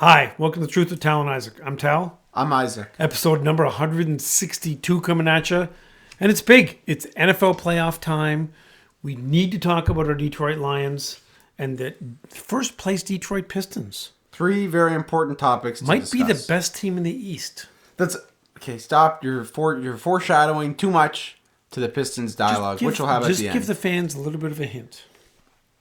Hi, welcome to Truth with Tal and Isaac. I'm Tal. I'm Isaac. Episode number 162 coming at you. And it's big. It's NFL playoff time. We need to talk about our Detroit Lions and the first place Detroit Pistons. Three very important topics to Might discuss. be the best team in the East. That's okay. Stop. You're foreshadowing too much to the Pistons dialogue, which we'll have at the end. Just give the fans a little bit of a hint.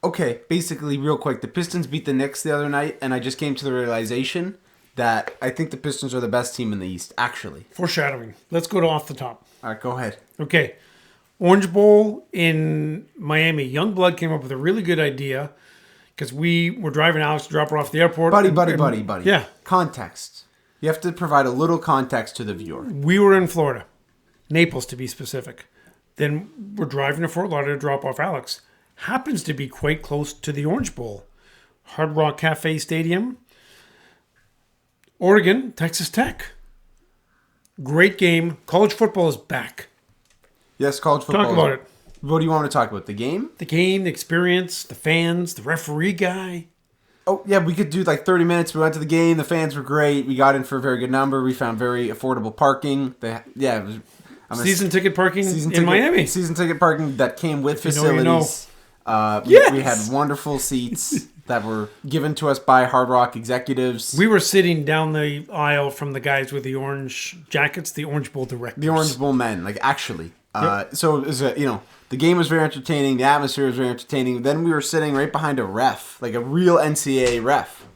Okay, basically, real quick, the Pistons beat the Knicks the other night, and I just came to the realization that I think the Pistons are the best team in the East, actually. Foreshadowing. Let's go to off the top. All right, go ahead. Okay. Orange Bowl in Miami. Youngblood came up with a really good idea because we were driving Alex to drop her off at the airport. Buddy. Yeah. Context. You have to provide a little context to the viewer. We were in Florida. Naples, to be specific. Then we're driving to Fort Lauderdale to drop off Alex. Happens to be quite close to the Orange Bowl. Hard Rock Cafe Stadium. Oregon, Texas Tech. Great game. College football is back. Yes, college football. Talk about it. What do you want to talk about? The game? The game, the experience, the fans, the referee guy. Oh, yeah, we could do like 30 minutes. We went to the game. The fans were great. We got in for a very good number. We found very affordable parking. It was Season ticket parking in Miami. Season ticket parking that came with facilities. You know. Yes. We had wonderful seats that were given to us by Hard Rock executives. We were sitting down the aisle from the guys with the orange jackets, the Orange Bowl directors. The Orange Bowl men, actually. Yep. So it was the game was very entertaining. The atmosphere was very entertaining. Then we were sitting right behind a ref, like a real NCAA ref.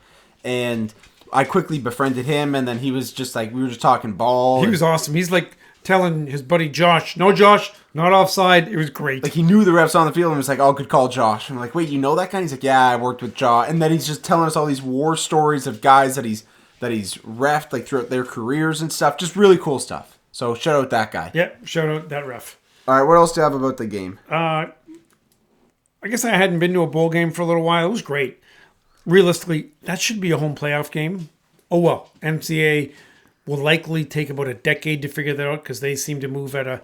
And I quickly befriended him, and then he was just we were just talking ball. He was awesome. He's telling his buddy Josh, "No, Josh, not offside." It was great. He knew the refs on the field and was like, "Oh, good call, Josh." I'm like, "Wait, you know that guy?" He's like, "Yeah, I worked with Josh." And then he's just telling us all these war stories of guys that he's reffed throughout their careers and stuff. Just really cool stuff. So shout out that guy. Yeah, shout out that ref. All right, what else do you have about the game? I guess I hadn't been to a bowl game for a little while. It was great. Realistically, that should be a home playoff game. Oh well, NCAA will likely take about a decade to figure that out because they seem to move at a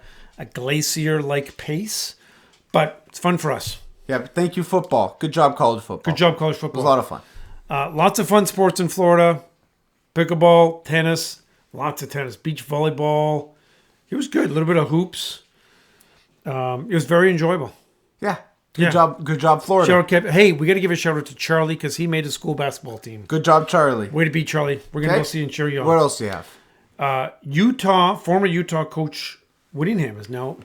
glacier-like pace. But it's fun for us. Yeah, but thank you, football. Good job, college football. Good job, college football. It was a lot of fun. Lots of fun sports in Florida. Pickleball, tennis, lots of tennis. Beach volleyball. It was good. A little bit of hoops. It was very enjoyable. Yeah. Good job, Florida. Hey, we got to give a shout out to Charlie because he made a school basketball team. Good job, Charlie. Way to be, Charlie. We're going to go see and cheer you on. What else do you have? Former Utah coach Whittingham is now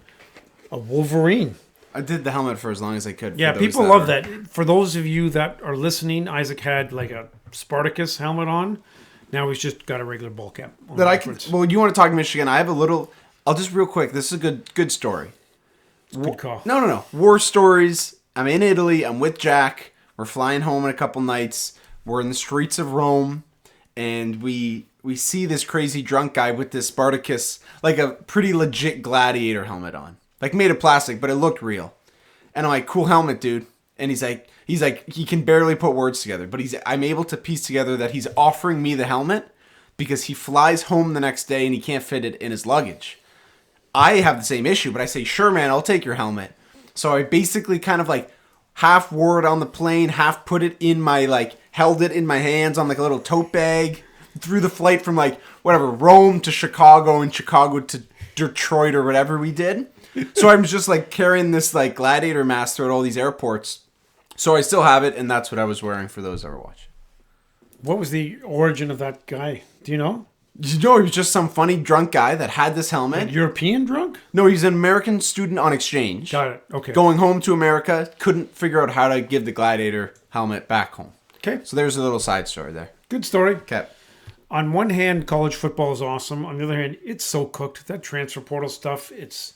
a Wolverine. I did the helmet for as long as I could. Yeah, people love that. For those of you that are listening, Isaac had a Spartacus helmet on. Now he's just got a regular ball cap. Well, you want to talk Michigan? I have a little. I'll just real quick. This is a good story. Good call. No. War stories. I'm in Italy. I'm with Jack. We're flying home in a couple nights. We're in the streets of Rome, and we see this crazy drunk guy with this Spartacus, a pretty legit Gladiator helmet on, made of plastic, but it looked real. And I'm like, "Cool helmet, dude." And he's like, he can barely put words together, but I'm able to piece together that he's offering me the helmet because he flies home the next day and he can't fit it in his luggage. I have the same issue, but I say, "Sure, man, I'll take your helmet." So I basically kind of half wore it on the plane, half put it in my, held it in my hands on a little tote bag through the flight from Rome to Chicago and Chicago to Detroit or whatever we did. So I'm just carrying this Gladiator mask throughout all these airports. So I still have it, and that's what I was wearing for those that were watching. What was the origin of that guy? Do you know? He was just some funny drunk guy that had this helmet. European drunk? No, he's an American student on exchange. Got it. Okay. Going home to America, couldn't figure out how to give the Gladiator helmet back home. Okay. So there's a little side story there. Good story. Okay. On one hand, college football is awesome. On the other hand, it's so cooked. That transfer portal stuff, it's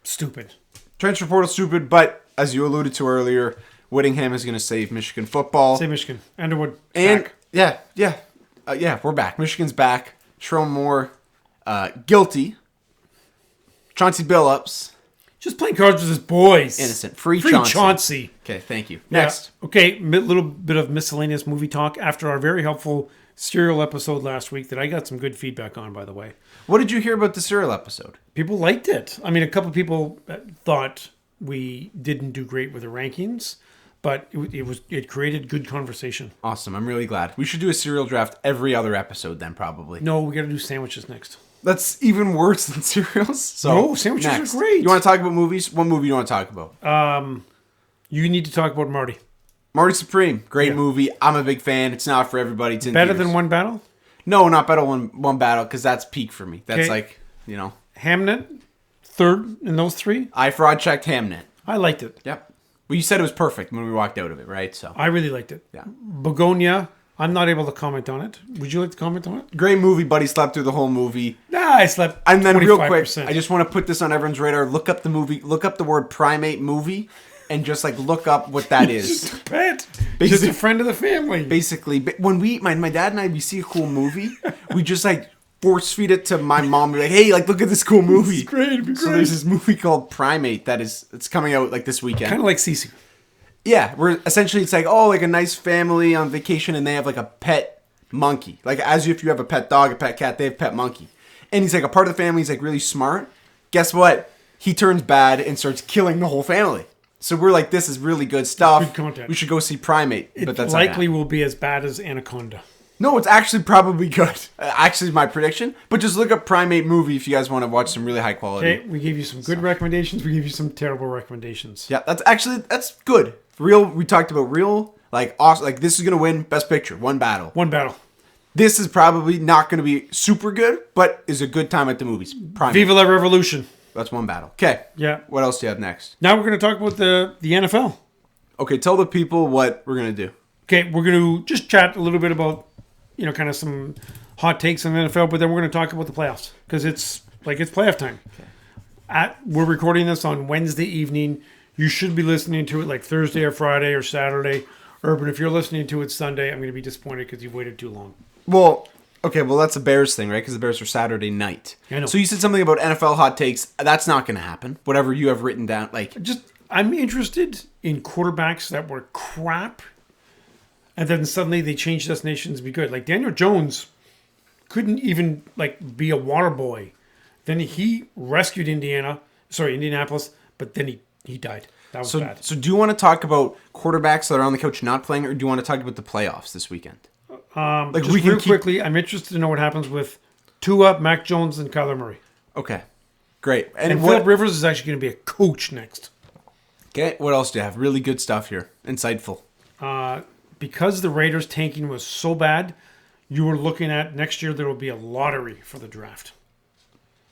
stupid. Transfer portal stupid, but as you alluded to earlier, Whittingham is going to save Michigan football. Save Michigan. Underwood back. Yeah. We're back. Michigan's back. Sherrone Moore, guilty. Chauncey Billups. Just playing cards with his boys. Innocent. Free Chauncey. Okay, thank you. Next. Yeah. Okay, little bit of miscellaneous movie talk after our very helpful Serial episode last week that I got some good feedback on, by the way. What did you hear about the Serial episode? People liked it. I mean, a couple people thought we didn't do great with the rankings, but it created good conversation. Awesome. I'm really glad. We should do a cereal draft every other episode then, probably. No, we got to do sandwiches next. That's even worse than cereals. So No, sandwiches are great. You want to talk about movies? What movie do you want to talk about? You need to talk about Marty. Marty Supreme. Great movie. I'm a big fan. It's not for everybody. It's in Better theaters. than One Battle? No, not better one battle, because that's peak for me. That's like, Hamnet, third in those three? I fraud checked Hamnet. I liked it. Yep. Well, you said it was perfect when we walked out of it, right? So I really liked it. Yeah. Begonia, I'm not able to comment on it. Would you like to comment on it? great movie. Buddy slept through the whole movie. Nah, I slept. And then 25%. real quick, I just want to put this on everyone's radar. Look up the movie. Look up the word primate movie, and just like look up what that is. Just a pet. Just Basically- a friend of the family. Basically, when my dad and we see a cool movie, we just like force feed it to my mom. We're like, hey, like look at this cool movie. It's great. It'd be So great. there's this movie called Primate it's coming out like this weekend. Kind of like Cece. Yeah, where essentially it's like, like a nice family on vacation and they have like a pet monkey. Like as if you have a pet dog, a pet cat, they have a pet monkey. And he's like a part of the family, he's like really smart. Guess what? He turns bad and starts killing the whole family. So we're like, this is really good stuff. Good content. We should go see Primate. It but that's likely will be as bad as Anaconda. No, it's actually probably good. Actually, my prediction. But just look up Primate movie if you guys want to watch some really high quality. Okay, we gave you some good recommendations. We gave you some terrible recommendations. Yeah, that's good. We talked about real, like awesome. Like this is gonna win Best Picture. One battle. One battle. This is probably not going to be super good, but is a good time at the movies. Primate. Viva la Revolution. That's one battle. Okay. Yeah. What else do you have next? Now we're going to talk about the NFL. Okay, tell the people what we're going to do. Okay, we're going to just chat a little bit about, kind of some hot takes on the NFL, but then we're going to talk about the playoffs because it's playoff time. Okay. We're recording this on Wednesday evening. You should be listening to it like Thursday or Friday or Saturday. Urban, if you're listening to it Sunday, I'm going to be disappointed because you've waited too long. Well, that's a Bears thing, right? Because the Bears are Saturday night. I know. So you said something about NFL hot takes. That's not going to happen. Whatever you have written down, I'm interested in quarterbacks that were crap, and then suddenly they changed destinations to be good. Like Daniel Jones couldn't even be a water boy. Then he rescued Indianapolis, but then he died. That was bad. So do you want to talk about quarterbacks that are on the couch not playing, or do you want to talk about the playoffs this weekend? Just real quickly, I'm interested to know what happens with Tua, Mac Jones, and Kyler Murray. Okay, great. And Philip Rivers is actually going to be a coach next. Okay, what else do you have? Really good stuff here. Insightful. Because the Raiders tanking was so bad, you were looking at next year there will be a lottery for the draft.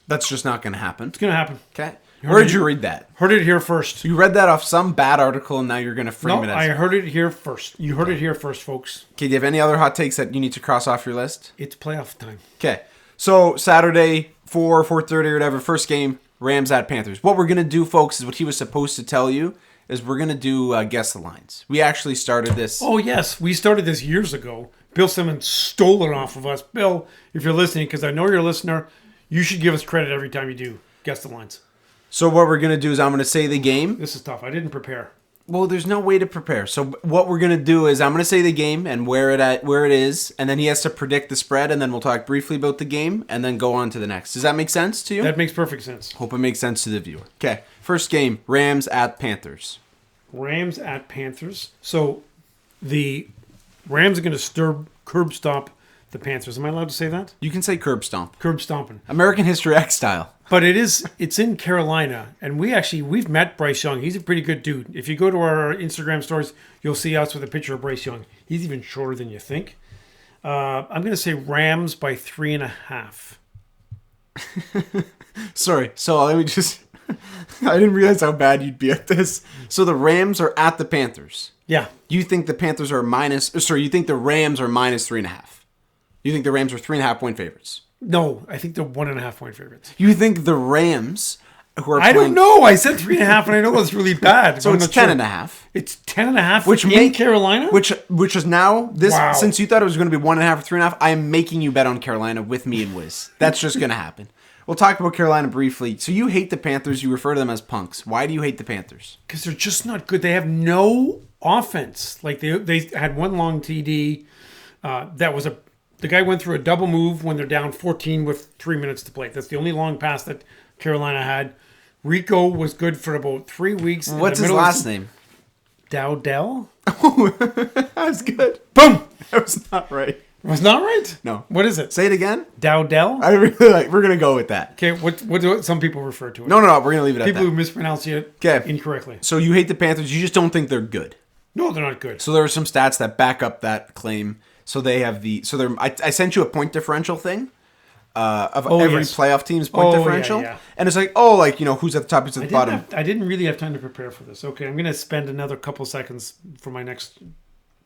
That's just not going to happen. It's going to happen. Okay. Where did you read that? Heard it here first. You read that off some bad article, and now you're going to frame it as... I heard it here first. You heard it here first, folks. Okay, do you have any other hot takes that you need to cross off your list? It's playoff time. Okay. So, Saturday, 4:30 or whatever, first game, Rams at Panthers. What we're going to do, folks, is what he was supposed to tell you, is we're going to do Guess the Lines. We actually started this... Oh, yes. We started this years ago. Bill Simmons stole it off of us. Bill, if you're listening, because I know you're a listener, you should give us credit every time you do Guess the Lines. So what we're going to do is I'm going to say the game. This is tough. I didn't prepare. Well, there's no way to prepare. So what we're going to do is I'm going to say the game and where it is, and then he has to predict the spread, and then we'll talk briefly about the game, and then go on to the next. Does that make sense to you? That makes perfect sense. Hope it makes sense to the viewer. Okay, first game, Rams at Panthers. Rams at Panthers. So the Rams are going to curb stomp the Panthers. Am I allowed to say that? You can say curb stomp. Curb stomping. American History X style. But it's in Carolina, and we've met Bryce Young. He's a pretty good dude. If you go to our Instagram stories, you'll see us with a picture of Bryce Young. He's even shorter than you think. I'm going to say Rams by 3.5. Sorry. So let me just... I didn't realize how bad you'd be at this. So the Rams are at the Panthers. Yeah. You think the Panthers are you think the Rams are minus 3.5. You think the Rams are 3.5 point favorites. No, I think they're 1.5 point favorites. You think the Rams, who are I don't know. I said 3.5, and I know that's really bad. So it's 10.5. It's 10.5 in Carolina? Which is now, Wow. since you thought it was going to be 1.5 or 3.5, I am making you bet on Carolina with me and Wiz. That's just going to happen. We'll talk about Carolina briefly. So you hate the Panthers. You refer to them as punks. Why do you hate the Panthers? Because they're just not good. They have no offense. Like they had one long TD. The guy went through a double move when they're down 14 with 3 minutes to play. That's the only long pass that Carolina had. Rico was good for about 3 weeks. What's his last name? Dowdell? That's good. Boom! That was not right. Was not right? No. What is it? Say it again. Dowdell? I really like. We're gonna go with that. Okay, what do some people refer to it? No. We're gonna leave it at People that. who mispronounce it Okay. incorrectly. So you hate the Panthers. You just don't think they're good. No, they're not good. So there are some stats that back up that claim. So they have I sent you a point differential thing of every yes. playoff team's point Oh, differential, yeah. and it's like, who's at the top, who's at the bottom. I didn't really have time to prepare for this. Okay, I'm going to spend another couple seconds for my next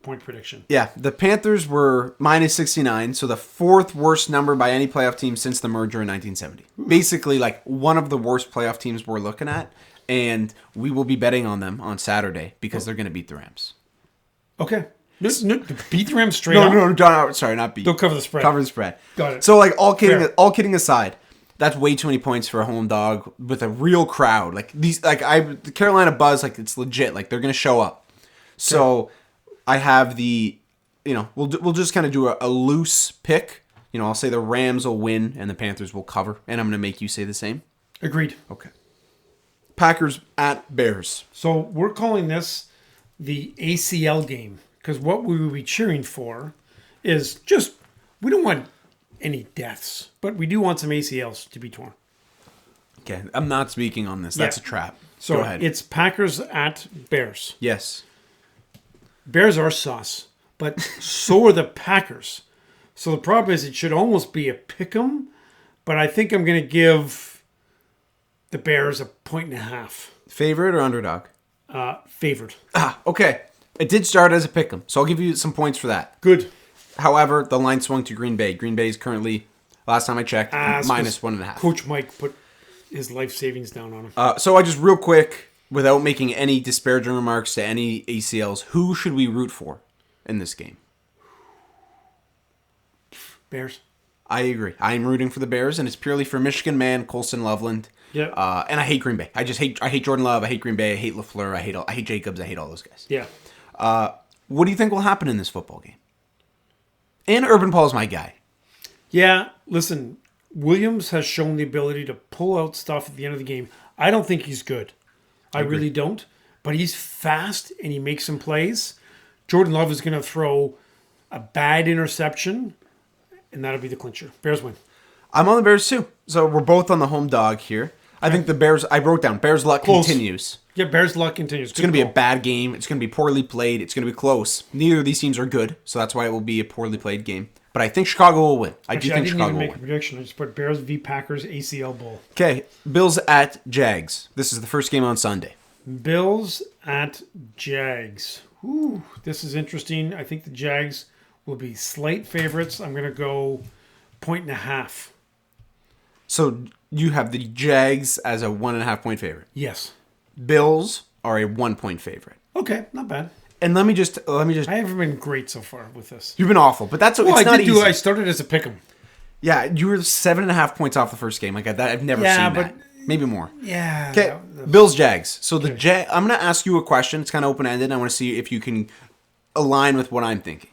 point prediction. Yeah, the Panthers were minus 69, so the fourth worst number by any playoff team since the merger in 1970. Basically, like one of the worst playoff teams we're looking at, and we will be betting on them on Saturday because they're going to beat the Rams. Okay. No, beat the Rams straight up? No, sorry, not beat. Don't cover the spread. Cover the spread. Got it. So, like, all kidding Fair. aside, that's way too many points for a home dog with a real crowd. Like the Carolina Buzz, like it's legit. Like they're gonna show up. So, I have we'll just kind of do a loose pick. I'll say the Rams will win and the Panthers will cover, and I'm gonna make you say the same. Agreed. Okay. Packers at Bears. So we're calling this the ACL game because what we will be cheering for is just, we don't want any deaths, but we do want some ACLs to be torn. Okay, I'm not speaking on this. That's a trap. So Go ahead. it's Packers at Bears. Yes. Bears are sauce, but so are the Packers. So the problem is it should almost be a pick 'em, but I think I'm going to give the Bears a 1.5. Favorite or underdog? Favored. Okay. It did start as a pick'em, so I'll give you some points for that. Good. However, the line swung to Green Bay. Green Bay is currently, last time I checked, minus 1.5. Coach Mike put his life savings down on him. So I just real quick, without making any disparaging remarks to any ACLs, who should we root for in this game? Bears. I agree. I'm rooting for the Bears, and it's purely for Michigan man Colson Loveland. Yeah. And I hate Green Bay. I hate Jordan Love. I hate Green Bay. I hate LaFleur. I hate Jacobs. I hate all those guys. Yeah. What do you think will happen in this football game? And Urban Paul's my guy. Yeah, listen, Williams has shown the ability to pull out stuff at the end of the game. I don't think he's good. I really don't. But he's fast and he makes some plays. Jordan Love is going to throw a bad interception, and that'll be the clincher. Bears win. I'm on the Bears too. So we're both on the home dog here. I think the Bears, I wrote down, Bears luck continues. Yeah, Bears luck continues. It's going to be a bad game. It's going to be poorly played. It's going to be close. Neither of these teams are good, so that's why it will be a poorly played game. But I think Chicago will win. I didn't even make a prediction. I just put Bears v. Packers ACL Bowl. Okay, Bills at Jags. This is the first game on Sunday. Bills at Jags. Ooh, this is interesting. I think the Jags will be slight favorites. I'm going to go 1.5. So you have the Jags as a 1.5 point favorite. Yes. Bills are a 1 point favorite. Okay, not bad. And let me just. I haven't been great so far with this. You've been awful, but that's Well, it's not easy. I started as a pick'em. Yeah, you were 7.5 points off the first game. Like that, I've never seen that. Maybe more. Yeah. Okay, Bills Jags. So the I'm going to ask you a question. It's kind of open ended. I want to see if you can align with what I'm thinking.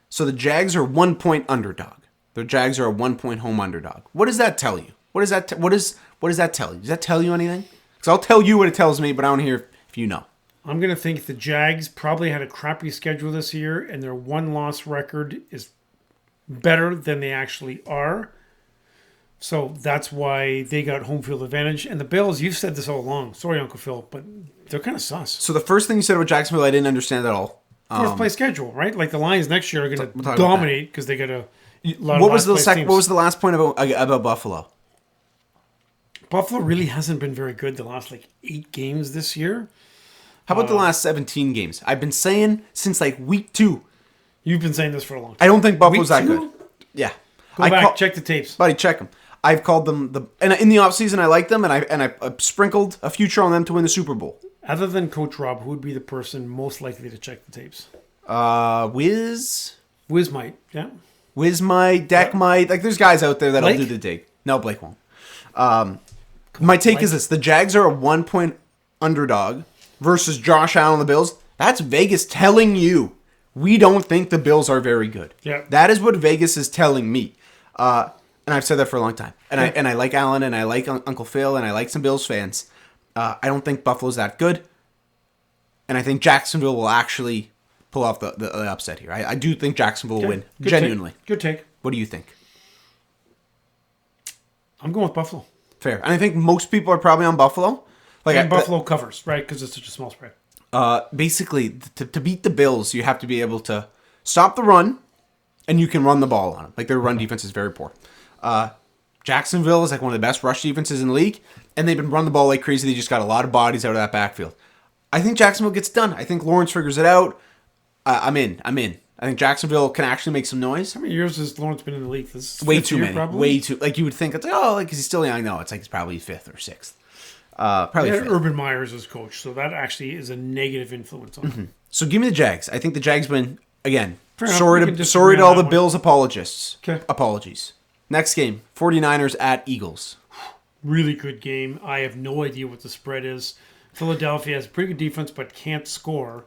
So the Jags are 1 point underdog. The Jags are a 1 point home underdog. What does that tell you? What does that tell you? Does that tell you anything? Because I'll tell you what it tells me, but I want to hear if you know. I'm going to think the Jags probably had a crappy schedule this year, and their one-loss record is better than they actually are. So that's why they got home field advantage. And the Bills, you've said this all along. Sorry, Uncle Phil, but they're kind of sus. So the first thing you said about Jacksonville, I didn't understand at all. Fourth place schedule, right? Like the Lions next year are going to dominate because they got a lot What of was the teams. What was the last point about Buffalo? Buffalo really hasn't been very good the last 8 games this year. How about the last 17 games? I've been saying since week 2. You've been saying this for a long time. I don't think Buffalo's that Week 2? good. Yeah. Go back, check the tapes. Buddy, check them. I've called them and in the offseason I like them and I sprinkled a future on them to win the Super Bowl. Other than Coach Rob, who would be the person most likely to check the tapes? Wiz might, yeah. Wiz might, Deck might. There's guys out there that'll Blake? do the dig. No, Blake won't. My take is this. The Jags are a 1 point underdog versus Josh Allen and the Bills. That's Vegas telling you we don't think the Bills are very good. Yeah. That is what Vegas is telling me. And I've said that for a long time. And I like Allen and I like Uncle Phil and I like some Bills fans. I don't think Buffalo's that good. And I think Jacksonville will actually pull off the upset here. I do think Jacksonville will win. Good Genuinely. Take. Good take. What do you think? I'm going with Buffalo. Fair. And I think most people are probably on Buffalo. And Buffalo covers, right? Because it's such a small spread. Basically, to beat the Bills, you have to be able to stop the run, and you can run the ball on them. Like, their run defense is very poor. Jacksonville is like one of the best rush defenses in the league, and they've been running the ball like crazy. They just got a lot of bodies out of that backfield. I think Jacksonville gets done. I think Lawrence figures it out. I'm in. I think Jacksonville can actually make some noise. How many years has Lawrence been in the league? This is way too many. Probably? Way too. Like, you would think, it's like, oh, like, because he's still young. No, it's like he's probably 5th or 6th. Probably They had fifth. Urban Meyer as coach, so that actually is a negative influence on him. So give me the Jags. I think the Jags win again. Fair enough. Sorry We can to disagree all on the that one. Bills apologists. Okay. Apologies. Next game, 49ers at Eagles. Really good game. I have no idea what the spread is. Philadelphia has a pretty good defense, but can't score.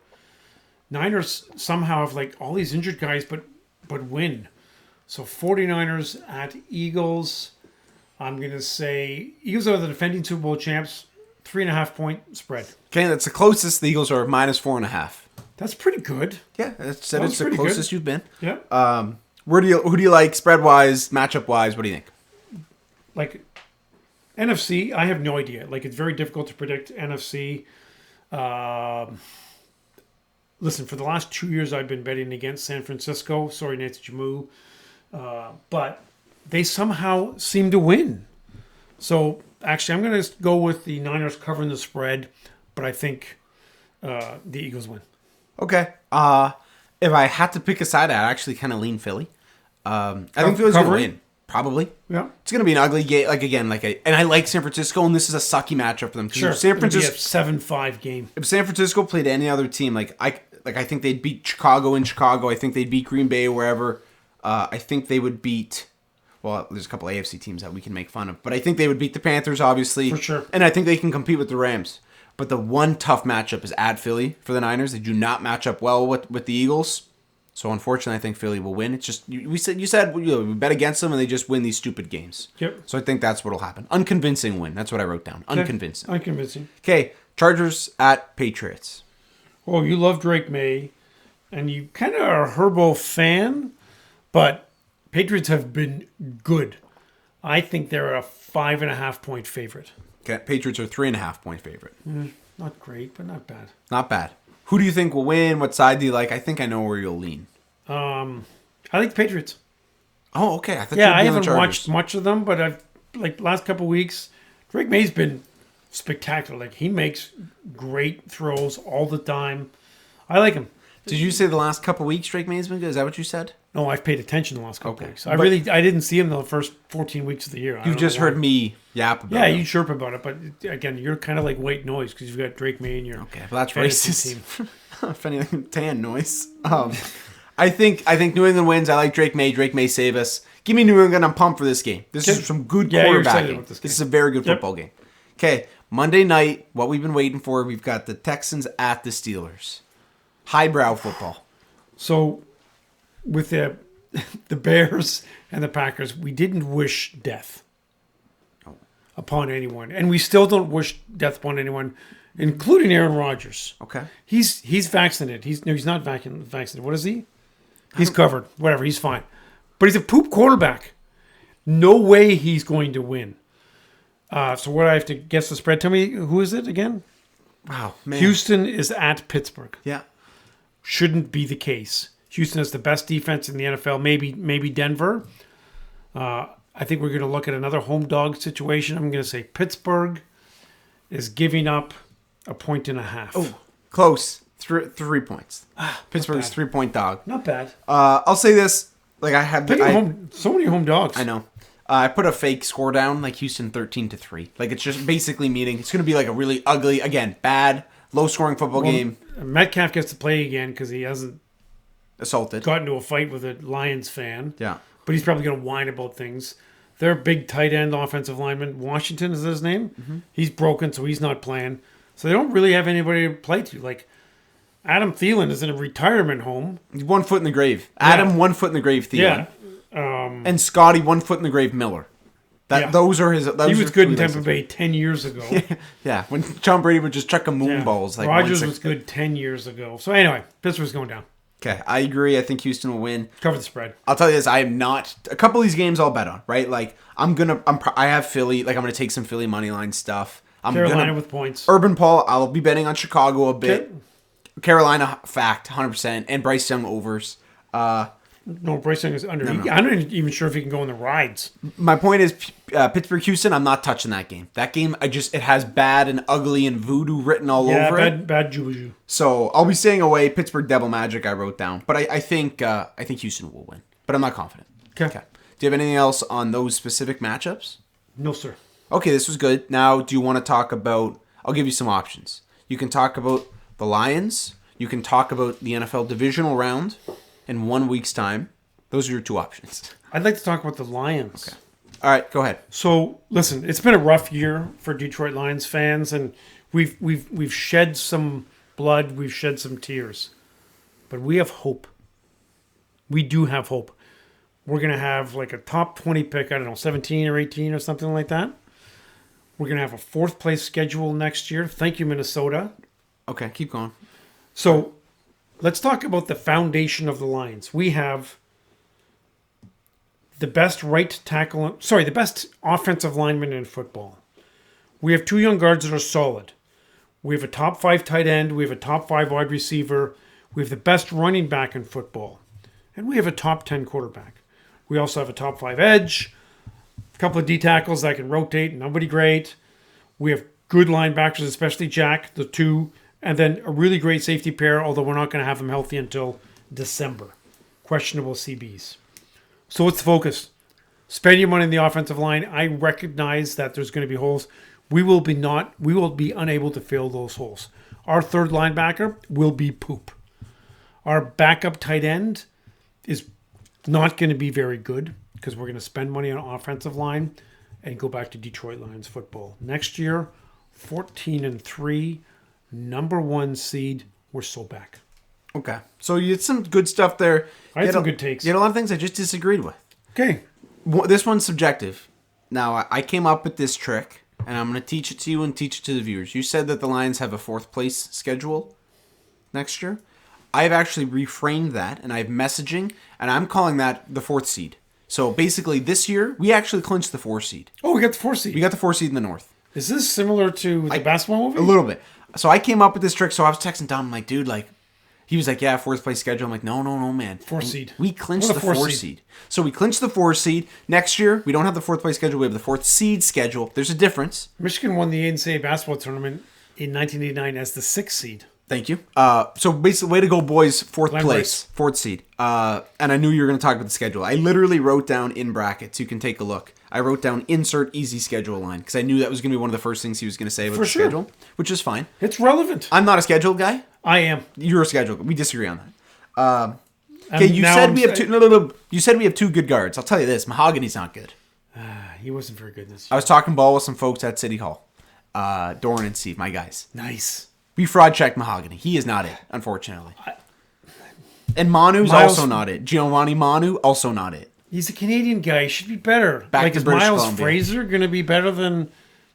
Niners somehow have like all these injured guys, but win. So 49ers at Eagles. I'm going to say Eagles are the defending Super Bowl champs. 3.5 point spread. Okay, that's the closest. The Eagles are -4.5. That's pretty good. Yeah, it's the pretty closest good. you've been. Yeah. Who do you like spread wise, matchup wise? What do you think? Like NFC, I have no idea. Like, it's very difficult to predict NFC. Listen, for the last 2 years, I've been betting against San Francisco. Sorry, Nancy Jamu. But they somehow seem to win. So, actually, I'm going to go with the Niners covering the spread, but I think the Eagles win. Okay. If I had to pick a side, I actually kind of lean Philly. I think Philly's going to win. Probably. Yeah. It's going to be an ugly game. Like, again, and I like San Francisco, and this is a sucky matchup for them. Sure. If San Francisco, It'll be a 7-5 game. If San Francisco played any other team, I think they'd beat Chicago in Chicago. I think they'd beat Green Bay wherever. I think they would beat. Well, there's a couple AFC teams that we can make fun of, but I think they would beat the Panthers, obviously. For sure. And I think they can compete with the Rams. But the one tough matchup is at Philly for the Niners. They do not match up well with the Eagles. So unfortunately, I think Philly will win. It's just you said we bet against them and they just win these stupid games. Yep. So I think that's what'll happen. Unconvincing win. That's what I wrote down. Unconvincing. Unconvincing. Okay, Chargers at Patriots. Oh, you love Drake May, and you kind of are a Herbo fan, but Patriots have been good. I think they're a 5.5 point favorite. Okay, Patriots are 3.5 point favorite. Not great, but not bad. Not bad. Who do you think will win? What side do you like? I think I know where you'll lean. I like the Patriots. Oh, okay. I thought Yeah, you'd I be on the haven't Chargers. watched much of them, but I've last couple weeks, Drake May's been spectacular. Like, he makes great throws all the time. I like him. Did you say the last couple weeks Drake May's been good? Is that what you said? No, I've paid attention the last couple Okay. weeks. I didn't see him the first 14 weeks of the year. You've just heard me yap about it. you chirp about it, but again, you're kind of like white noise because you've got Drake May in your Okay, well, that's fantasy racist. If anything, tan noise. I think New England wins. I like Drake May. Drake May save us. Give me New England. I'm pumped for this game. This is some good you're excited quarterbacking. about this This game. is a very good Yep. football game. Okay, Monday night, what we've been waiting for, we've got the Texans at the Steelers. Highbrow football. So, with the Bears and the Packers, we didn't wish death upon anyone, and we still don't wish death upon anyone, including Aaron Rodgers. Okay. He's vaccinated. He's not vaccinated. What is he? He's covered. Whatever. He's fine. But he's a poop quarterback. No way he's going to win. So what I have to guess the spread. Tell me, who is it again? Wow, man. Houston is at Pittsburgh. Yeah. Shouldn't be the case. Houston has the best defense in the NFL. Maybe Denver. I think we're going to look at another home dog situation. I'm going to say Pittsburgh is giving up 1.5 points. Oh, close. 3 points. Pittsburgh's bad. 3-point dog. Not bad. I'll say this. Like I have So many home dogs. I know. I put a fake score down, like Houston 13-3. Like it's just basically meaning it's going to be like a really ugly, again, bad, low-scoring football game. Metcalf gets to play again because he hasn't Assaulted. got into a fight with a Lions fan. Yeah. But he's probably going to whine about things. Their big tight end offensive lineman, Washington is his name. Mm-hmm. He's broken, so he's not playing. So they don't really have anybody to play to. Like, Adam Thielen is in a retirement home. He's 1 foot in the grave. Adam, 1 foot in the grave, Thielen. Yeah. And Scotty, 1 foot in the grave, Miller. Those are his. He was good in Tampa Bay 10 years ago. Yeah, when Tom Brady would just chuck a moon balls. Like Rodgers was good 10 years ago. So anyway, Pittsburgh's going down. Okay, I agree. I think Houston will win. Cover the spread. I'll tell you this: I am not. A couple of these games I'll bet on. Right, like I have Philly. Like I'm gonna take some Philly money line stuff. Carolina with points. Urban Paul. I'll be betting on Chicago a bit. Okay. Carolina fact 100%, and Bryce Young overs. No, Bryce Young is under. I'm not even sure if he can go on the rides. My point is, Pittsburgh Houston. I'm not touching that game. That game, it has bad and ugly and voodoo written all over it. Bad juju. So I'll be staying away. Pittsburgh Devil Magic. I wrote down, but I think Houston will win. But I'm not confident. Okay. Do you have anything else on those specific matchups? No, sir. Okay, this was good. Now, do you want to talk about? I'll give you some options. You can talk about the Lions. You can talk about the NFL divisional round in 1 week's time. Those are your two options. I'd like to talk about the Lions. Okay. All right, go ahead. So, listen, it's been a rough year for Detroit Lions fans, and we've shed some blood, we've shed some tears, but we have hope. We do have hope. We're gonna have like a top 20 pick. I don't know, 17 or 18 or something like that. We're gonna have a fourth place schedule next year. Thank you, Minnesota. Okay, keep going. So, let's talk about the foundation of the Lions. We have the best the best offensive lineman in football. We have two young guards that are solid. We have a top 5 tight end. We have a top 5 wide receiver. We have the best running back in football. And we have a top 10 quarterback. We also have a top 5 edge, a couple of D tackles that can rotate, nobody great. We have good linebackers, especially Jack, the two, and then a really great safety pair, although we're not going to have them healthy until December. Questionable CBs. So what's the focus? Spend your money in the offensive line. I recognize that there's going to be holes. We will be unable to fill those holes. Our third linebacker will be poop. Our backup tight end is not going to be very good because we're going to spend money on offensive line and go back to Detroit Lions football. Next year, 14-3, number 1 seed. We're so back. Okay. So you had some good stuff there. I had some good takes. You had a lot of things I just disagreed with. Okay. This one's subjective. Now, I came up with this trick, and I'm going to teach it to you and teach it to the viewers. You said that the Lions have a 4th place schedule next year. I've actually reframed that, and I have messaging, and I'm calling that the 4th seed. So basically, this year, we actually clinched the 4th seed. Oh, we got the 4th seed. We got the 4th seed in the North. Is this similar to the basketball movie? A little bit. So I came up with this trick. So I was texting Dom. I'm like, dude, he was like, yeah, 4th place schedule. I'm like, no, man. 4th seed. We clinched the 4th seed. So we clinched the 4th seed. Next year, we don't have the 4th place schedule. We have the 4th seed schedule. There's a difference. Michigan won the NCAA basketball tournament in 1989 as the 6th seed. Thank you. So basically, way to go, boys. 4th place. 4th seed. And I knew you were going to talk about the schedule. I literally wrote down in brackets. You can take a look. I wrote down insert easy schedule line because I knew that was going to be one of the first things he was going to say about the schedule, which is fine. It's relevant. I'm not a schedule guy. I am. You're a schedule guy. We disagree on that. Okay, you said we have two. No. You said we have 2 good guards. I'll tell you this: Mahogany's not good. He wasn't very good this year. I was talking ball with some folks at City Hall. Doran and Steve, my guys. Nice. We fraud checked Mahogany. He is not it, unfortunately. And Manu's also not it. Giovanni Manu, also not it. He's a Canadian guy. He should be better. Back to is British Miles Columbia. Fraser going to be better than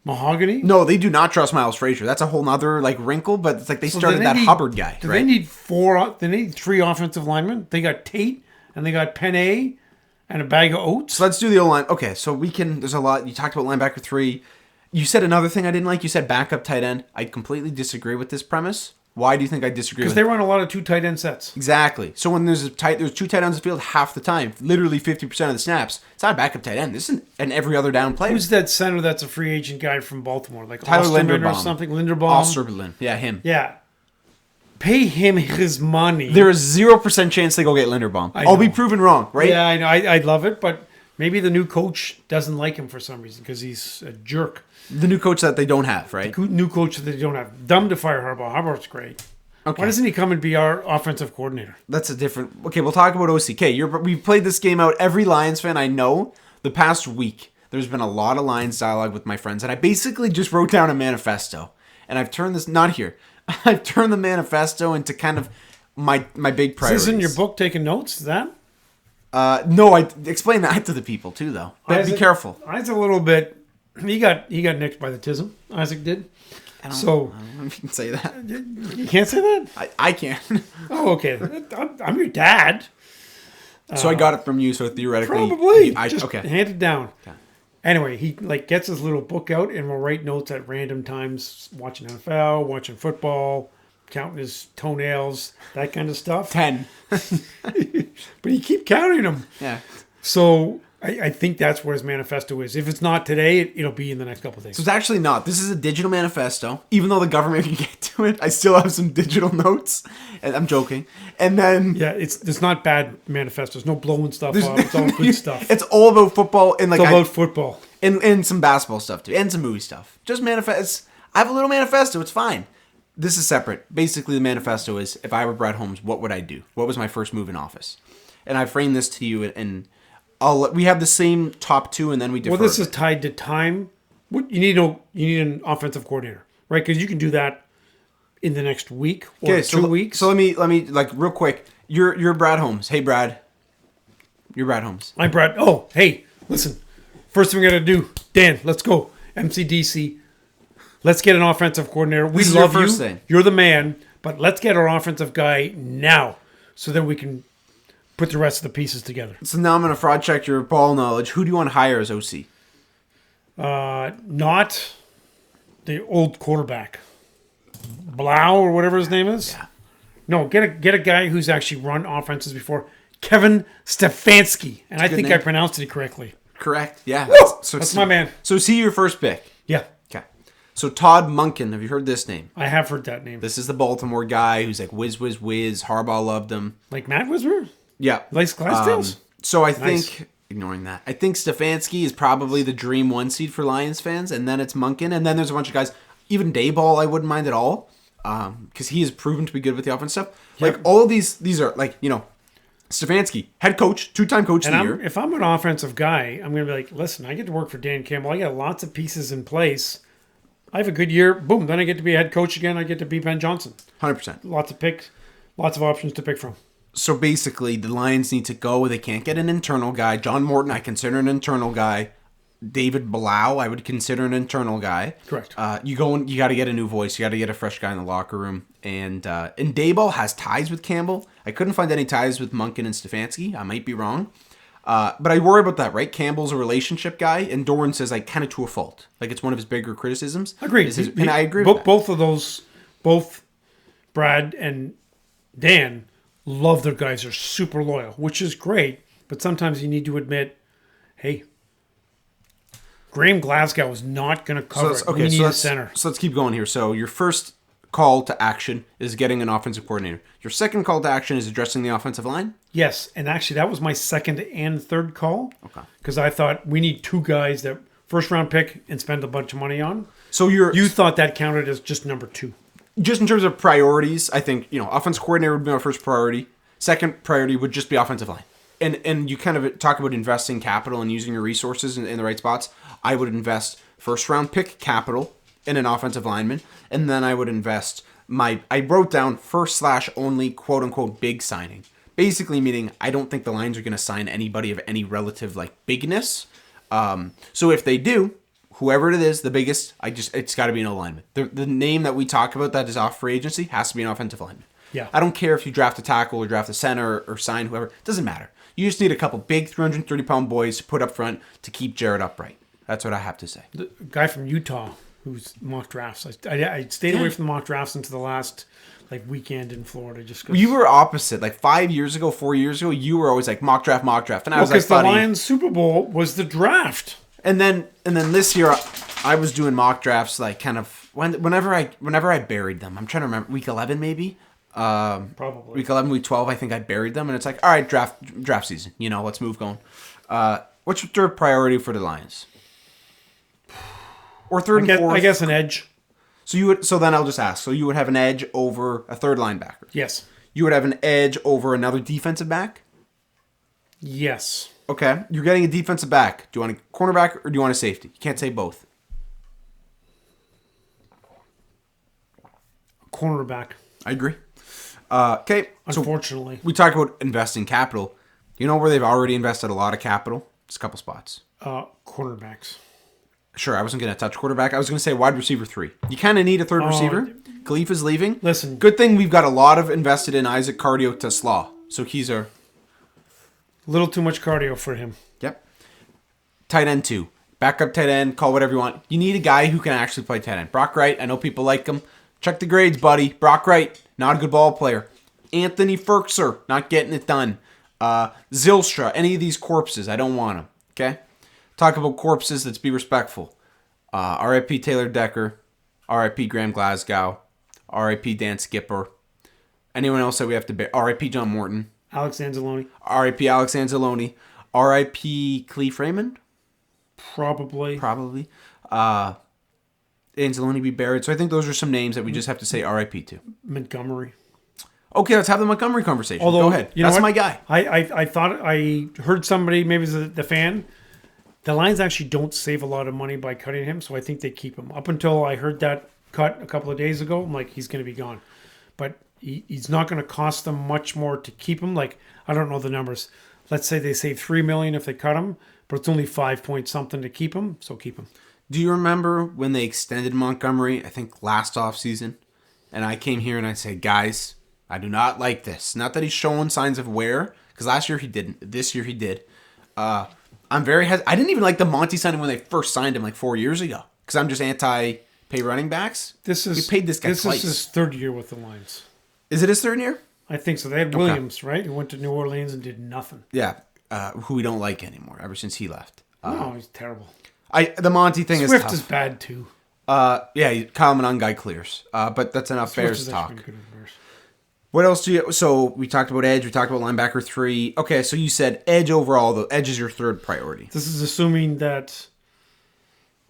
Mahogany? No, they do not trust Miles Frazier. That's a whole nother wrinkle, but it's like they started that Hubbard guy. Do they need 4? They need 3 offensive linemen. They got Tate and they got Penne and a bag of oats. So let's do the O-line. Okay, so we can. There's a lot. You talked about linebacker 3. You said another thing I didn't like. You said backup tight end. I completely disagree with this premise. Why do you think I disagree with it? Because they run a lot of 2 tight end sets. Exactly. So when there's 2 tight ends in the field half the time, literally 50% of the snaps, it's not a backup tight end. This isn't an every other down player. Who's that center that's a free agent guy from Baltimore? Like Tyler Osterman Linderbaum. or something? Linderbaum? Osterman. Yeah, him. Yeah. Pay him his money. There is 0% chance they go get Linderbaum. I'll be proven wrong, right? Yeah, I know. I'd love it, but maybe the new coach doesn't like him for some reason because he's a jerk. The new coach that they don't have, right? New coach that they don't have. Dumb to fire Harbaugh. Harbaugh's great. Okay. Why doesn't he come and be our offensive coordinator? That's a different... Okay, we'll talk about OCK. We've played this game out. Every Lions fan I know, the past week, there's been a lot of Lions dialogue with my friends, and I basically just wrote down a manifesto. And I've turned this... Not here. I've turned the manifesto into kind of my big priorities. Is this in your book taking notes? Is that? No, I explain that to the people too, though. But be careful. Isaac's a little bit. He got nicked by the tism. Isaac did. I don't know if you can say that. You can't say that. I can. Oh, okay. I'm your dad. So I got it from you. So theoretically, Probably. Just okay. hand it down. Okay. Anyway, he gets his little book out and will write notes at random times, watching NFL, watching football, counting his toenails, that kind of stuff. 10. But he keep counting them. Yeah. So I think that's where his manifesto is. If it's not today, it'll be in the next couple of days. So it's actually not. This is a digital manifesto. Even though the government can get to it, I still have some digital notes. And I'm joking. And then... Yeah, it's not bad manifestos. No blowing stuff up. It's all good stuff. It's all about football. And it's all about football. And some basketball stuff, too. And some movie stuff. Just manifest. I have a little manifesto. It's fine. This is separate. Basically, the manifesto is, if I were Brad Holmes, what would I do? What was my first move in office? And I frame this to you, and we have the same top two, and then we differ. Well, this is tied to time. What you need an offensive coordinator, right? Because you can do that in the next week or 2 weeks. So let me like real quick. You're Brad Holmes. Hey, Brad. You're Brad Holmes. I'm Brad. Oh, hey, listen. First thing we got to do, Dan. Let's go. MCDC. Let's get an offensive coordinator. We love you. Thing. You're the man, but let's get our offensive guy now, so that we can put the rest of the pieces together. So now I'm going to fraud check your ball knowledge. Who do you want to hire as OC? Not the old quarterback, Blau or whatever his name is. Yeah. No, get a guy who's actually run offenses before. Kevin Stefanski, and I think I pronounced it correctly. Correct. Yeah. That's my man. So is he your first pick? Yeah. Okay. So Todd Monken, have you heard this name? I have heard that name. This is the Baltimore guy who's like whiz. Harbaugh loved him. Like Matt Wismer? Yeah. Likes Clydesdales? So I think, ignoring that, I think Stefanski is probably the dream one seed for Lions fans, and then it's Monken, and then there's a bunch of guys. Even Dayball, I wouldn't mind at all, because he has proven to be good with the offense stuff. Yep. Like, all of these are, like, Stefanski, head coach, 2-time coach of the year. If I'm an offensive guy, I'm going to be like, listen, I get to work for Dan Campbell. I got lots of pieces in place. I have a good year. Boom. Then I get to be a head coach again. I get to be Ben Johnson. 100%. Lots of options to pick from. So basically, the Lions need to go. They can't get an internal guy. John Morton, I consider an internal guy. David Blau, I would consider an internal guy. Correct. You got to get a new voice. You got to get a fresh guy in the locker room. And Dayball has ties with Campbell. I couldn't find any ties with Monken and Stefanski. I might be wrong. But I worry about that, right? Campbell's a relationship guy, and Doran says, like, kind of to a fault. Like, it's one of his bigger criticisms. Agreed. And I agree with that. Both of those, both Brad and Dan, love their guys. Are super loyal, which is great. But sometimes you need to admit, hey, Graham Glasgow is not going to cover it. We need a center. So let's keep going here. So your first call to action is getting an offensive coordinator. Your second call to action is addressing the offensive line? Yes, and actually that was my second and third call. Okay. Because I thought we need two guys that first round pick and spend a bunch of money on. So you thought that counted as just number two. Just in terms of priorities, I think, offensive coordinator would be my first priority. Second priority would just be offensive line. And you kind of talk about investing capital and using your resources in the right spots. I would invest first round pick capital in an offensive lineman, and then I would invest I wrote down first/only quote unquote big signing. Basically meaning I don't think the Lions are going to sign anybody of any relative like bigness. So if they do, whoever it is, the biggest, it's got to be an alignment. The name that we talk about that is off free agency has to be an offensive lineman. Yeah. I don't care if you draft a tackle or draft a center or sign whoever. It doesn't matter. You just need a couple big 330-pound boys to put up front to keep Jared upright. That's what I have to say. The guy from Utah who's mock drafts. I stayed away from the mock drafts until the last weekend in Florida. Just you were opposite. 5 years ago, 4 years ago, you were always like mock draft, and I was like, because the Lions Super Bowl was the draft. And then this year, I was doing mock drafts whenever I buried them. I'm trying to remember, week 11 maybe. Probably week 11, week 12. I think I buried them, and it's like, all right, draft season. Let's move going. What's your third priority for the Lions? Or third and fourth? I guess an edge. So then I'll just ask. So you would have an edge over a third linebacker? Yes. You would have an edge over another defensive back? Yes. Okay. You're getting a defensive back. Do you want a cornerback or do you want a safety? You can't say both. Cornerback. I agree. Okay. Unfortunately. So we talk about investing capital. You know where they've already invested a lot of capital? Just a couple spots. Cornerbacks. Sure, I wasn't going to touch quarterback. I was going to say wide receiver 3. You kind of need a third receiver. Khalifa's leaving. Listen. Good thing we've got a lot of invested in Isaac cardio to slaw. So he's a little too much cardio for him. Yep. Tight end 2. Backup tight end, call whatever you want. You need a guy who can actually play tight end. Brock Wright, I know people like him. Check the grades, buddy. Brock Wright, not a good ball player. Anthony Ferkser, not getting it done. Zylstra, any of these corpses, I don't want them. Okay? Talk about corpses, let's be respectful. R.I.P. Taylor Decker. R.I.P. Graham Glasgow. R.I.P. Dan Skipper. Anyone else that we have to bear? R.I.P. John Morton. Alex Anzalone. R.I.P. Alex Anzalone. R.I.P. Cleve Raymond. Probably. Anzalone be buried. So I think those are some names that we just have to say R.I.P. to. Montgomery. Okay, let's have the Montgomery conversation. Although, go ahead. That's my guy. I thought I heard somebody, maybe it was the fan, the Lions actually don't save a lot of money by cutting him, so I think they keep him. Up until I heard that cut a couple of days ago, I'm like, he's going to be gone. But he's not going to cost them much more to keep him. Like, I don't know the numbers. Let's say they save $3 million if they cut him, but it's only 5 point something to keep him, so keep him. Do you remember when they extended Montgomery, I think last offseason? And I came here and I said, guys, I do not like this. Not that he's showing signs of wear, because last year he didn't. This year he did. I'm very I didn't even like the Monty signing when they first signed him like 4 years ago, because I'm just anti-pay running backs. We paid this guy twice. This is his third year with the Lions. Is it his third year? I think so. They had Williams, right? Who went to New Orleans and did nothing. Yeah, who we don't like anymore ever since he left. No, he's terrible. The Monty thing is tough. Swift is bad too. Yeah, Kyle Manung guy clears. But that's enough Swift Bears talk. good at Bears. What else do you... So, we talked about edge. We talked about linebacker 3. Okay, so you said edge overall, though. Edge is your third priority. This is assuming that...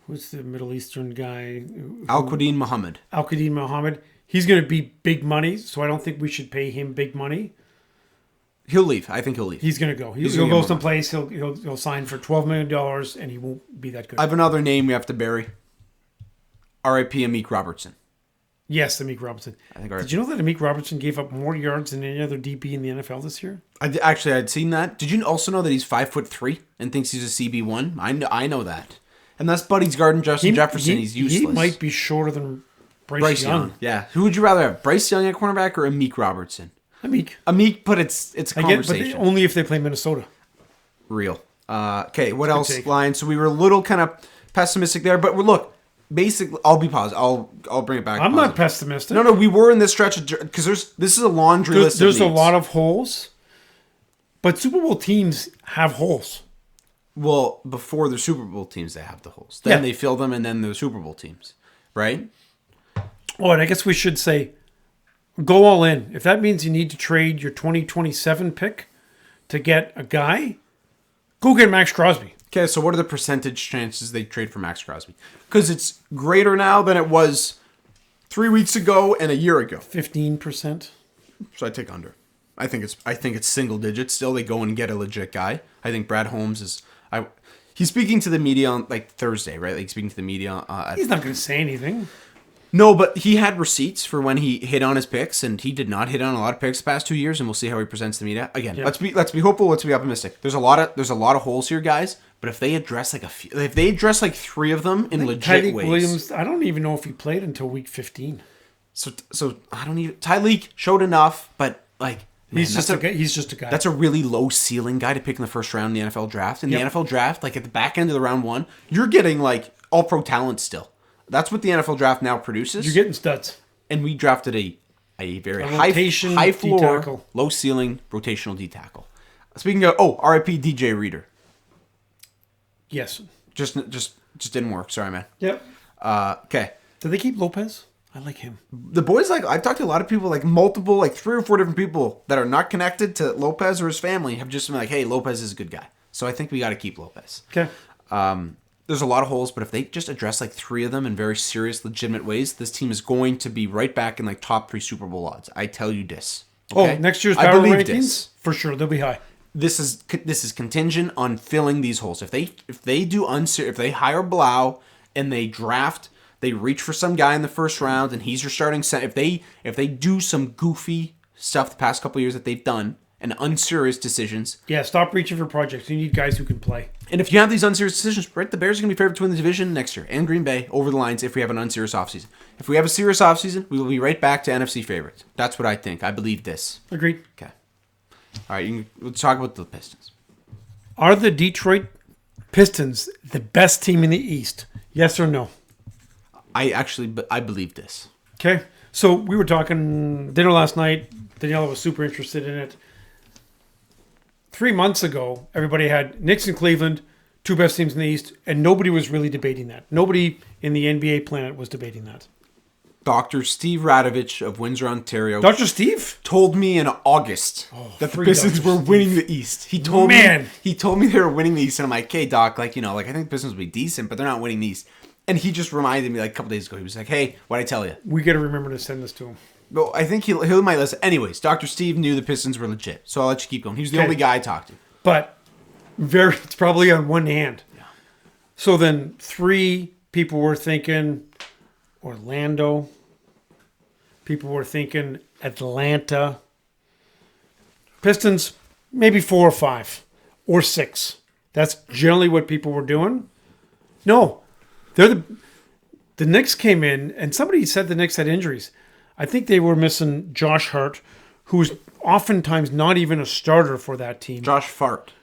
Who's the Middle Eastern guy? Al-Qadim Muhammad. Al-Qadim Muhammad. He's going to be big money, so I don't think we should pay him big money. He'll leave. I think he'll leave. He's going to go. He'll go someplace. He'll sign for $12 million, and he won't be that good. I have another name we have to bury. R.I.P. Amik Robertson. Yes, Amik Robertson. Did you know that Amik Robertson gave up more yards than any other DB in the NFL this year? I'd seen that. Did you also know that he's 5'3" and thinks he's a CB1? I know that. And that's Buddy's guarding Justin Jefferson. He's useless. He might be shorter than Bryce Young. Yeah. Who would you rather have, Bryce Young at cornerback or Amik Robertson? Amik, but it's a conversation. But only if they play Minnesota. Real. Okay, what else, Lions? So we were a little kind of pessimistic there, but look. Basically, I'll be positive. I'll bring it back. I'm not pessimistic. No, we were in this stretch because this is a laundry list. There's a lot of holes, but Super Bowl teams have holes. Well, before the Super Bowl teams, they have the holes. Then they fill them, and then the Super Bowl teams, right? Oh, and I guess we should say, go all in. If that means you need to trade your 2027 pick to get a guy, go get Max Crosby. Okay, so what are the percentage chances they trade for Max Crosby? Because it's greater now than it was 3 weeks ago and a year ago. 15%. So I take under. I think it's single digits. Still, they go and get a legit guy. I think Brad Holmes is. He's speaking to the media on like Thursday, right? Like he's speaking to the media. He's not going to say anything. No, but he had receipts for when he hit on his picks, and he did not hit on a lot of picks the past 2 years. And we'll see how he presents the media. Again, let's be hopeful. Let's be optimistic. There's a lot of holes here, guys. But if they address like 3 of them in legit ways, Williams, I don't even know if he played until week 15. So I don't even. Tyreek showed enough, but like he's just a guy. That's a really low ceiling guy to pick in the first round in the NFL draft. In the NFL draft, like at the back end of the round 1, you're getting like all pro talent still. That's what the NFL draft now produces. You're getting studs. And we drafted a very high floor, D-tackle. Low ceiling rotational D tackle. Speaking of RIP DJ Reader. Yes. Just didn't work. Sorry, man. Yep. Okay. Did they keep Lopez? I like him. The boys, I've talked to a lot of people, like multiple, like 3 or 4 different people that are not connected to Lopez or his family have just been like, hey, Lopez is a good guy. So I think we got to keep Lopez. Okay. There's a lot of holes, but if they just address like 3 of them in very serious, legitimate ways, this team is going to be right back in like top 3 Super Bowl odds. I tell you this. Okay? Next year's power rankings, for sure, they'll be high. This is contingent on filling these holes. If they hire Blau and they draft, they reach for some guy in the first round and he's your starting center. If they do some goofy stuff the past couple of years that they've done and unserious decisions. Yeah, stop reaching for projects. You need guys who can play. And if you have these unserious decisions, right, the Bears are going to be favored to win the division next year, and Green Bay over the lines if we have an unserious offseason. If we have a serious offseason, we will be right back to NFC favorites. That's what I think. I believe this. Agreed. Okay. All right, let's talk about the Pistons. Are the Detroit Pistons the best team in the East? Yes or no? I believe this. Okay. So we were talking dinner last night. Daniela was super interested in it. 3 months ago, everybody had Knicks and Cleveland, two best teams in the East, and nobody was really debating that. Nobody in the NBA planet was debating that. Dr. Steve Radovich of Windsor, Ontario. Dr. Steve? Told me in August that the Pistons were winning the East. He told me they were winning the East, and I'm like, "Hey, Doc, I think the Pistons will be decent, but they're not winning the East." And he just reminded me a couple days ago. He was like, "Hey, what'd I tell you?" We got to remember to send this to him. Well, I think he might listen. Anyways, Dr. Steve knew the Pistons were legit, so I'll let you keep going. He was the only guy I talked to. But it's probably on one hand. Yeah. So then 3 people were thinking Orlando. People were thinking Atlanta. Pistons, maybe 4 or 5 or 6. That's generally what people were doing. No, the Knicks came in, and somebody said the Knicks had injuries. I think they were missing Josh Hart, who's oftentimes not even a starter for that team. Josh Fart.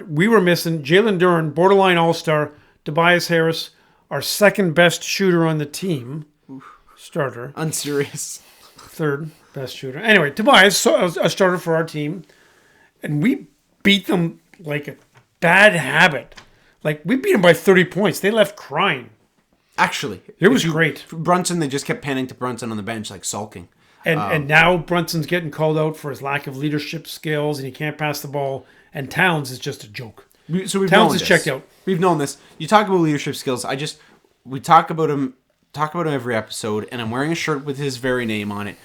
We were missing Jalen Duren, borderline all-star, Tobias Harris, our second best shooter on the team. Starter. Unserious. Third best shooter. Anyway, Tobias, a starter for our team. And we beat them like a bad habit. Like, we beat them by 30 points. They left crying. Actually. It was great. Brunson, they just kept panning to Brunson on the bench, like sulking. And now Brunson's getting called out for his lack of leadership skills, and he can't pass the ball. And Towns is just a joke. Towns is checked out. We've known this. You talk about leadership skills. We talk about him every episode, and I'm wearing a shirt with his very name on it.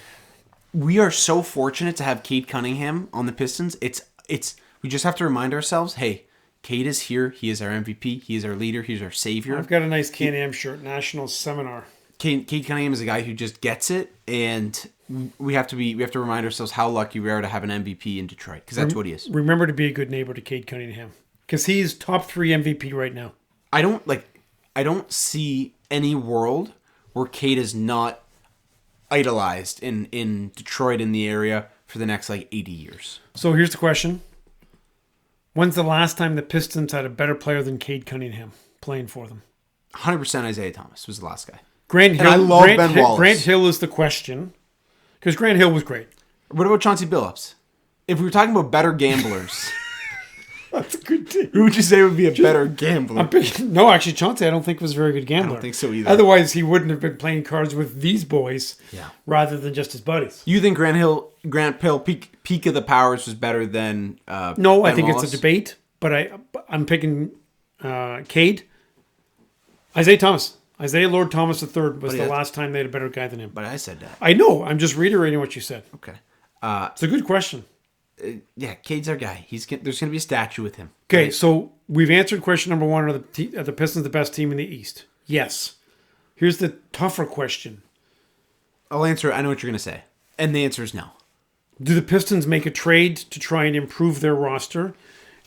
We are so fortunate to have Cade Cunningham on the Pistons. We just have to remind ourselves, hey, Cade is here. He is our MVP. He is our leader. He's our savior. I've got a nice Can-Am shirt, National Seminar. Cade Cunningham is a guy who just gets it, and we have to remind ourselves how lucky we are to have an MVP in Detroit, because that's what he is. Remember to be a good neighbor to Cade Cunningham, because he's top 3 MVP right now. I don't see any world where Cade is not idolized in Detroit, in the area, for the next 80 years. So here's the question. When's the last time the Pistons had a better player than Cade Cunningham playing for them? 100% Isaiah Thomas was the last guy. Grant Hill, and I love Ben Wallace. Grant Hill is the question, because Grant Hill was great. What about Chauncey Billups? If we were talking about better gamblers... That's a good team. Who would you say would be a better gambler? No, actually, Chauncey, I don't think was a very good gambler. I don't think so either. Otherwise, he wouldn't have been playing cards with these boys rather than just his buddies. You think Grant Hill, peak of the powers was better than No, Ben I think Wallace? it's a debate, but I'm picking Cade. Isaiah Thomas. Isaiah Lord Thomas III was the last time they had a better guy than him. But I said that. I know. I'm just reiterating what you said. Okay. It's a good question. Yeah, Cade's our guy. There's going to be a statue with him. Okay, so we've answered question number 1. Are the Pistons the best team in the East? Yes. Here's the tougher question. I'll answer it. I know what you're going to say. And the answer is no. Do the Pistons make a trade to try and improve their roster?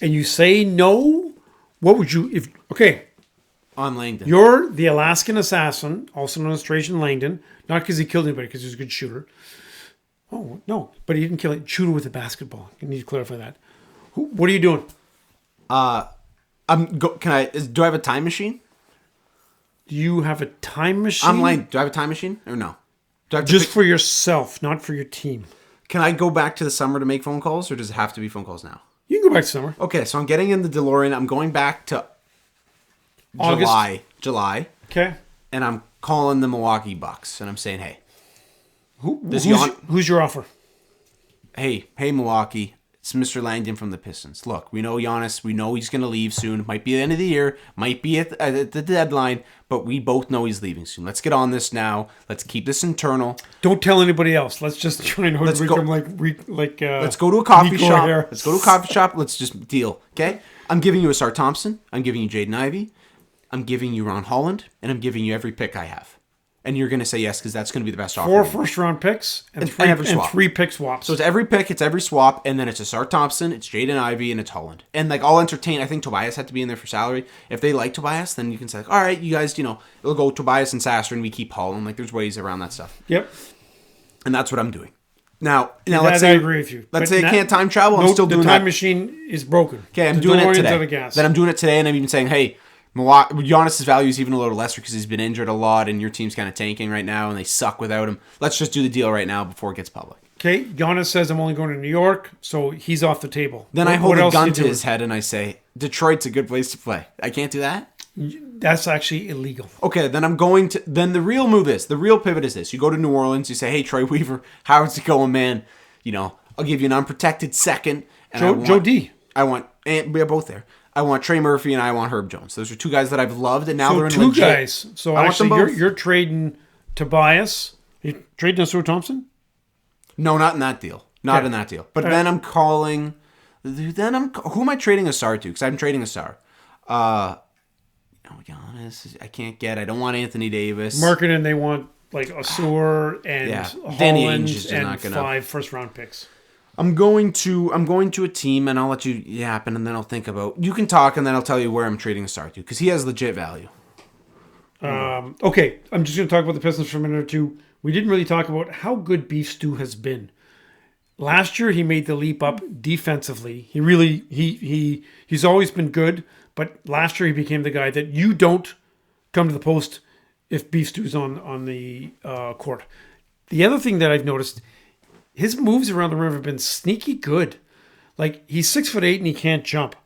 And you say no? What would you... Okay. On Langdon. You're the Alaskan assassin, also known as Trajan Langdon. Not because he killed anybody, because he was a good shooter. Oh, no. But he didn't kill it. Shooter with a basketball. I need to clarify that. What are you doing? Do I have a time machine? Do you have a time machine? I'm lying. Do I have a time machine or no? Just for yourself, not for your team. Can I go back to the summer to make phone calls, or does it have to be phone calls now? You can go back to summer. Okay, so I'm getting in the DeLorean. I'm going back to August. July. Okay. And I'm calling the Milwaukee Bucks, and I'm saying, hey. Who's your offer? Hey, Milwaukee. It's Mr. Langdon from the Pistons. Look, we know Giannis. We know he's going to leave soon. Might be the end of the year. Might be at the deadline. But we both know he's leaving soon. Let's get on this now. Let's keep this internal. Don't tell anybody else. Let's just try and Let's him let's go to a coffee shop. Let's go to a coffee shop. Let's just deal. Okay? I'm giving you Asar Thompson. I'm giving you Jaden Ivey. I'm giving you Ron Holland. And I'm giving you every pick I have. And you're going to say yes because that's going to be the best offer. 4 first-round picks and every swap. 3 pick swaps. So it's every pick, it's every swap, and then it's Asar Thompson, it's Jaden Ivey, and it's Holland. And like I'll entertain. I think Tobias had to be in there for salary. If they like Tobias, then you can say, like, all right, you guys, it'll go Tobias and Sasser, and we keep Holland. Like there's ways around that stuff. Yep. And that's what I'm doing. Now let's say I agree with you. Let's say I can't time travel. I'm still doing that. The time machine is broken. Okay, I'm doing it today. Then I'm doing it today, and I'm even saying, hey. Giannis' value is even a little lesser because he's been injured a lot and your team's kind of tanking right now and they suck without him. Let's just do the deal right now before it gets public. Okay, Giannis says I'm only going to New York, so he's off the table. Then I hold a gun to his head and I say, Detroit's a good place to play. I can't do that? That's actually illegal. Okay, then then the real pivot is this. You go to New Orleans, you say, hey, Troy Weaver, how's it going, man? I'll give you an unprotected second. And Joe D. We are both there. I want Trey Murphy and I want Herb Jones. Those are 2 guys that I've loved, and now they're in two legit. guys. So actually, you're trading Tobias. You trading Asar Thompson? No, not in that deal. Not in that deal. But then I'm calling. Who am I trading Asar to? Because I'm trading Asar. Giannis, I can't get. I don't want Anthony Davis. Marketing, they want like Asar and Holland and 5 first-round picks. I'm going to a team, and I'll let you yappen, and then I'll think about. You can talk, and then I'll tell you where I'm trading Asar to, because he has legit value. Okay, I'm just going to talk about the Pistons for a minute or two. We didn't really talk about how good Beef Stew has been. Last year, he made the leap up defensively. He really he's always been good, but last year he became the guy that you don't come to the post if Beef Stew's on the court. The other thing that I've noticed. His moves around the rim have been sneaky good. Like, he's 6'8" and he can't jump.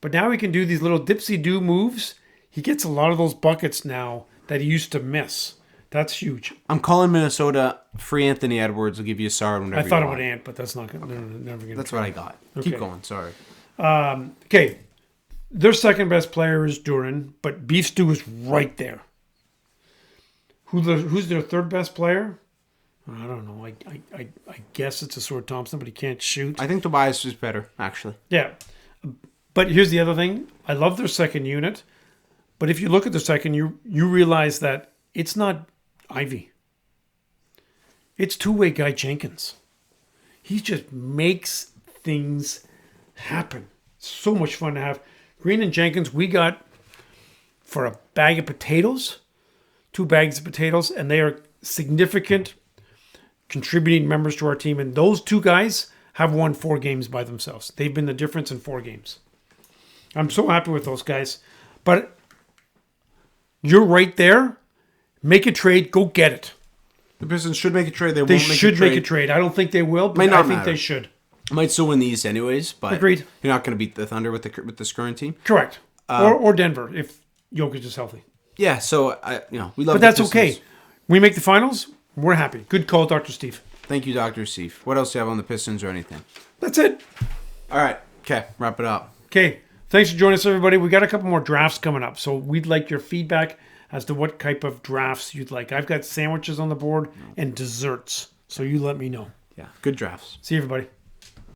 But now he can do these little dipsy-do moves. He gets a lot of those buckets now that he used to miss. That's huge. I'm calling Minnesota. Free Anthony Edwards will give you Asar whenever I thought about Ant, but that's not going to. Never going to. That's what I got. Okay. Keep going. Sorry. Okay. Their second best player is Duran, but Beef Stew is right there. Who's their third best player? I don't know. I guess it's Asar Thompson, but he can't shoot. I think Tobias is better, actually. Yeah. But here's the other thing. I love their second unit. But if you look at the second, you realize that it's not Ivy. It's two-way guy Jenkins. He just makes things happen. So much fun to have. Green and Jenkins, we got for a bag of potatoes, 2 bags of potatoes, and they are significant contributing members to our team, and those 2 guys have won 4 games by themselves. They've been the difference in 4 games. I'm so happy with those guys. But you're right there. Make a trade. Go get it. The Pistons should make a trade. They should make a trade. I don't think they will, but I think they should. Might still win the East anyways, but agreed. You're not going to beat the Thunder with this current team. Correct. Or Denver if Jokic is healthy. Yeah, so we love. But that's okay. We make the finals. We're happy. Good call, Dr. Steve. Thank you, Dr. Steve. What else do you have on the Pistons or anything? That's it. All right. Okay. Wrap it up. Okay. Thanks for joining us, everybody. We got a couple more drafts coming up, so we'd like your feedback as to what type of drafts you'd like. I've got sandwiches on the board and desserts, so you let me know. Yeah. Good drafts. See you, everybody.